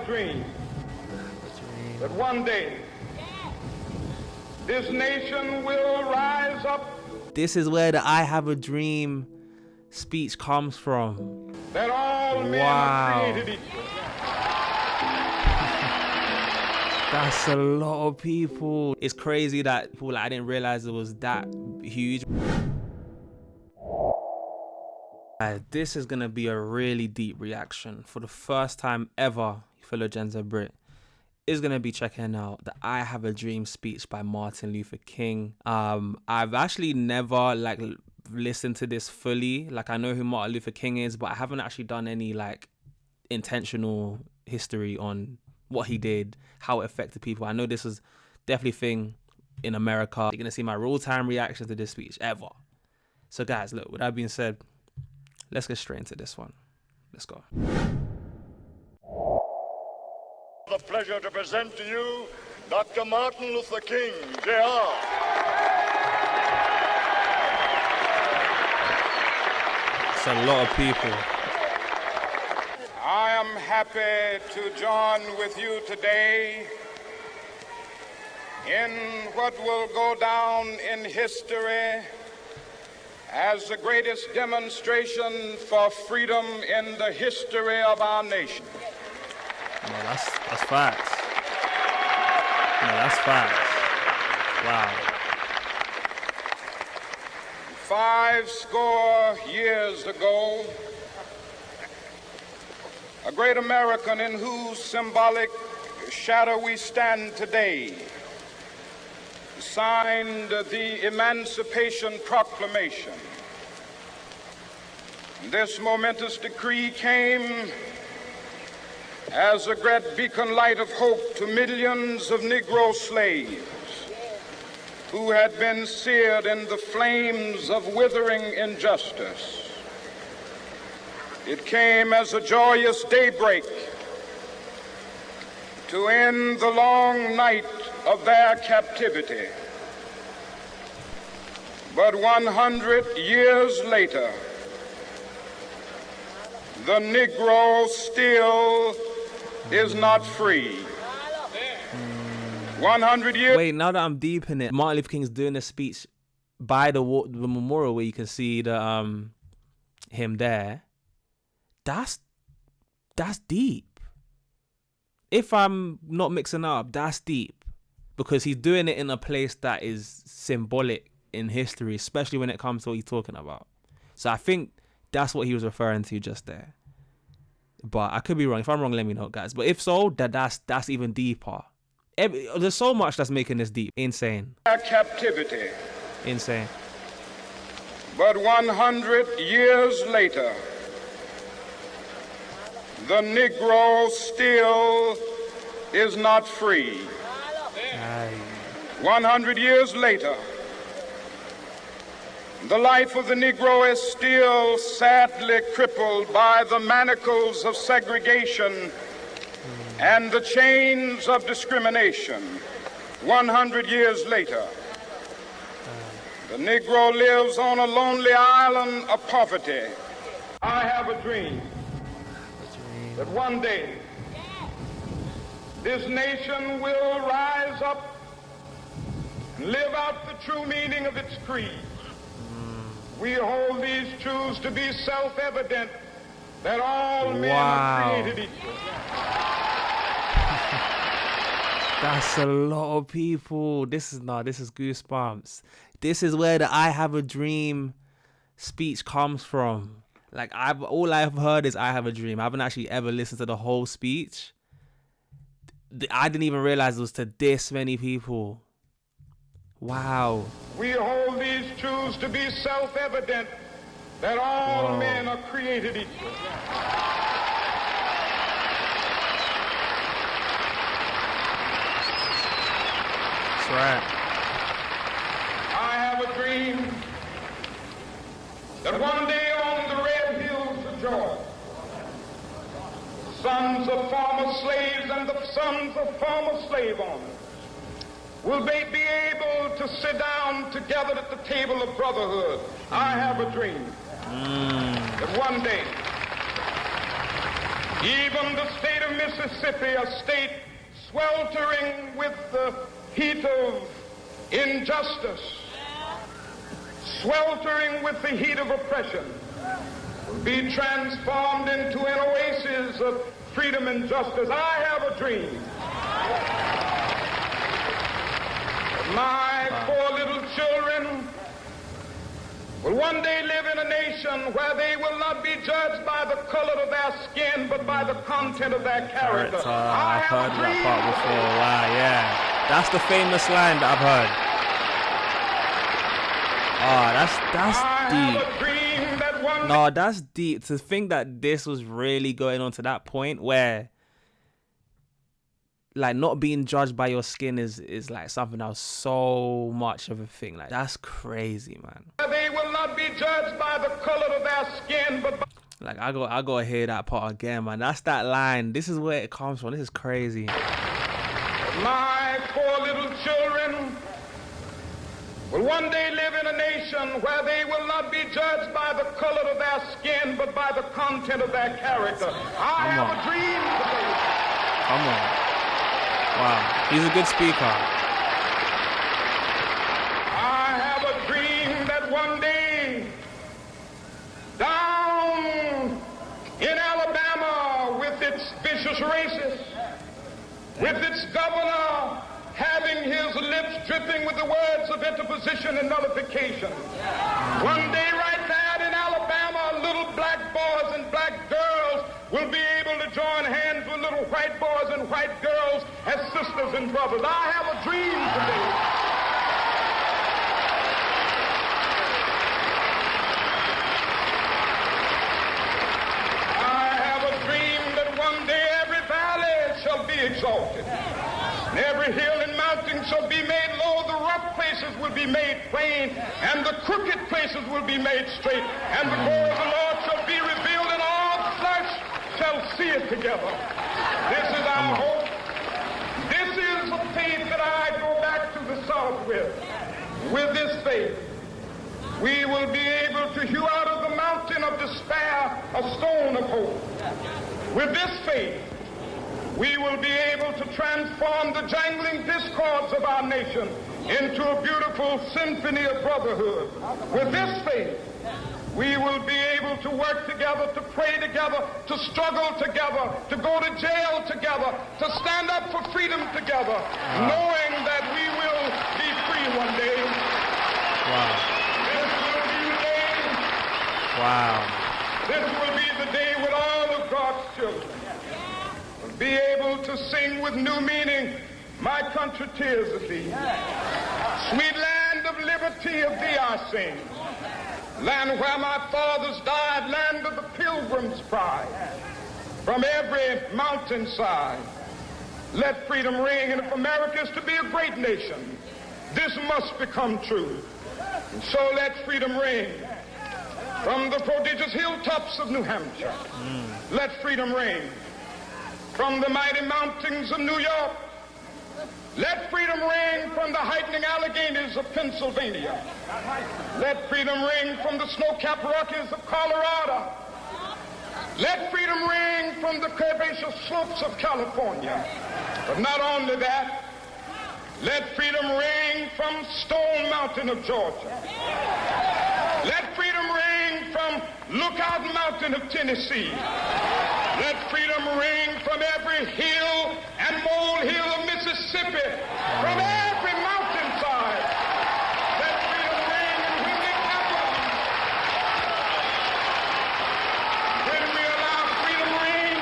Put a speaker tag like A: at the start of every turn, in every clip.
A: dream that one day this nation will rise up.
B: This is where the I have a dream speech comes from.
A: That all men are created equal.
B: That's a lot of people. It's crazy that people, like, I didn't realize it was that huge. This is gonna be a really deep reaction. For the first time ever, fellow Gen Z Brit is gonna be checking out the I Have a Dream speech by Martin Luther King. I've actually never listened to this fully. Like, I know who Martin Luther King is, but I haven't actually done any intentional history on what he did, how it affected people. I know this was definitely a thing in America. You're gonna see my real-time reaction to this speech ever. So guys, look, with that being said, let's get straight into this one. Let's go.
C: The pleasure to present to you Dr. Martin Luther King, Jr.
B: It's a lot of people.
A: I am happy to join with you today in what will go down in history as the greatest demonstration for freedom in the history of our nation.
B: No, that's facts. No, that's facts. Wow.
A: 50 years ago, a great American in whose symbolic shadow we stand today signed the Emancipation Proclamation. This momentous decree came as a great beacon light of hope to millions of Negro slaves who had been seared in the flames of withering injustice. It came as a joyous daybreak to end the long night of their captivity. But 100 years later, the Negro still is not free. 100 years.
B: Wait, now that I'm deep in it, Martin Luther King's doing a speech by the memorial where you can see the him there. That's deep. If I'm not mixing up, that's deep, because he's doing it in a place that is symbolic in history, especially when it comes to what he's talking about. So I think that's what he was referring to just there. But I could be wrong. If I'm wrong, let me know, guys. But if so, that's even deeper. There's so much that's making this deep. Insane.
A: Captivity.
B: Insane.
A: But 100 years later, the Negro still is not free. 100 years later, the life of the Negro is still sadly crippled by the manacles of segregation and the chains of discrimination. 100 years later, the Negro lives on a lonely island of poverty. I have a dream that one day this nation will rise up and live out the true meaning of its creed. We hold these truths to be self-evident, that all men are created equal.
B: That's a lot of people. This is goosebumps. This is where the I Have a Dream speech comes from. Like, all I've heard is I Have a Dream. I haven't actually ever listened to the whole speech. I didn't even realize it was to this many people. Wow.
A: We hold these truths to be self-evident, that all men are created equal.
B: That's right.
A: I have a dream that one day on the red hills of Georgia, the sons of former slaves and the sons of former slave owners will they be able to sit down together at the table of brotherhood. I have a dream that one day even the state of Mississippi, a state sweltering with the heat of injustice, sweltering with the heat of oppression, will be transformed into an oasis of freedom and justice. I have a dream. My 4 little children will one day live in a nation where they will not be judged by the color of their skin, but by the content of their character.
B: I've heard that part before. Wow, yeah. That's the famous line that I've heard. Oh, that's deep. No, that's deep. To think that this was really going on to that point where, like, not being judged by your skin is like something that was so much of a thing. Like, that's crazy, man.
A: They will not be judged by the color of their skin, but by...
B: Like, I gotta hear that part again, man. That's that line. This is where it comes from. This is crazy.
A: My 4 little children will one day live in a nation where they will not be judged by the color of their skin, but by the content of their character. I have a dream today.
B: Come on. Wow, he's a good speaker.
A: I have a dream that one day, down in Alabama, with its vicious racists, with its governor having his lips dripping with the words of interposition and nullification, one day right there in Alabama, little black boys and black girls will be able to join hands with little white boys and white girls as sisters and brothers. I have a dream today. I have a dream that one day every valley shall be exalted, and every hill and mountain shall be made low. The rough places will be made plain, and the crooked places will be made straight, and the glory of the Lord shall be revealed, and all flesh shall see it together. This is our hope. This is the faith that I go back to the South with. With this faith, we will be able to hew out of the mountain of despair a stone of hope. With this faith, we will be able to transform the jangling discords of our nation into a beautiful symphony of brotherhood. With this faith, we will be able to work together, to pray together, to struggle together, to go to jail together, to stand up for freedom together, knowing that we will be free one day. This will be the day. This will be the day when all of God's children will be able to sing with new meaning, "My country, 'tis of thee. Sweet land of liberty, of thee I sing. Land where my fathers died, land of the pilgrim's pride. From every mountainside, let freedom ring. And if America is to be a great nation, this must become true. And so let freedom ring. From the prodigious hilltops of New Hampshire, let freedom ring. From the mighty mountains of New York, let freedom ring. From the heightening Alleghenies of Pennsylvania, let freedom ring. From the snow-capped Rockies of Colorado, let freedom ring. From the curvaceous slopes of California. But not only that, let freedom ring from Stone Mountain of Georgia. Let freedom ring from Lookout Mountain of Tennessee. Let freedom ring from every hill and molehill of Mississippi, from every mountainside. Let freedom ring, and when it happens, when we allow freedom ring,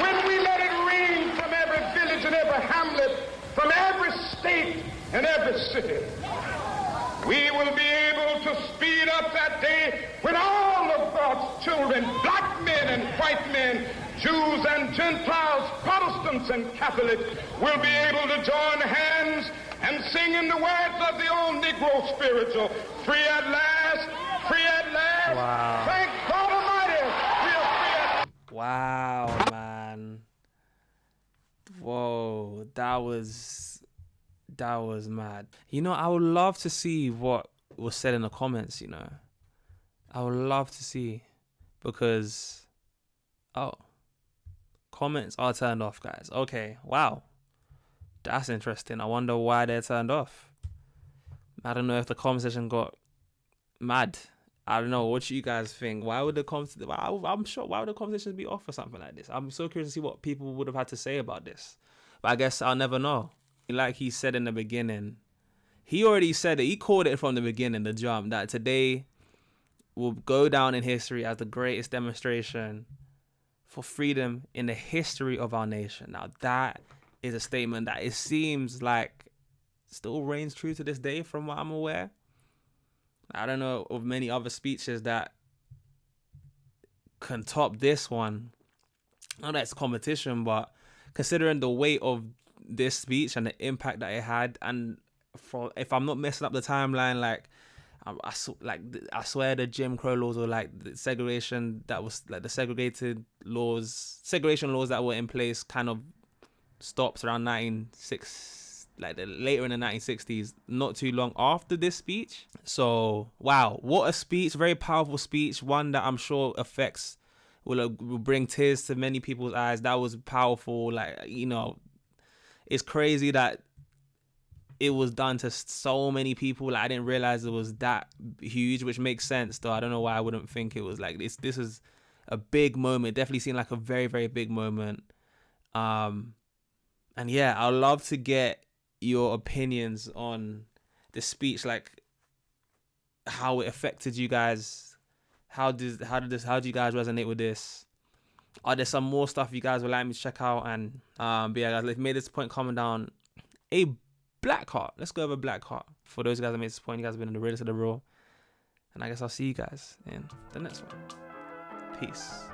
A: when we let it ring from every village and every hamlet, from every state and every city, we will be able to speed up that day when all of God's children, black men and white men, Jews and Gentiles, Protestants and Catholics, will be able to join hands and sing in the words of the old Negro spiritual, "Free at last, free at last."
B: Wow.
A: Thank God Almighty, we are free at...
B: Wow, man. Whoa, that was mad. You know, I would love to see what was said in the comments, you know. I would love to see, because Comments are turned off, guys. Okay, wow. That's interesting. I wonder why they're turned off. I don't know if the conversation got mad. I don't know. What do you guys think? Why would the I'm sure. Why would the conversations be off for something like this? I'm so curious to see what people would have had to say about this. But I guess I'll never know. Like he said in the beginning, he already said it. He called it from the beginning, the jump, that today will go down in history as the greatest demonstration for freedom in the history of our nation. Now that is a statement that it seems like still reigns true to this day from what I'm aware. I don't know of many other speeches that can top this one. I know that's competition, but considering the weight of this speech and the impact that it had, and for if I'm not messing up the timeline, like I swear the Jim Crow laws or like the segregation that was like the segregation laws that were in place kind of stops around 1960. Like later in the 1960s, not too long after this speech. So wow, what a speech! Very powerful speech, one that I'm sure will bring tears to many people's eyes. That was powerful. Like, you know, it's crazy that it was done to so many people. Like, I didn't realize it was that huge, which makes sense though. I don't know why I wouldn't think it was like this. This is a big moment. Definitely seemed like a very, very big moment. And yeah, I'd love to get your opinions on the speech, like how it affected you guys. How do you guys resonate with this? Are there some more stuff you guys would like me to check out? And but yeah, guys, let's make this point comment down a black heart. Let's go over black heart. For those guys that made this point, you guys have been in the realest of the real. And I guess I'll see you guys in the next one. Peace.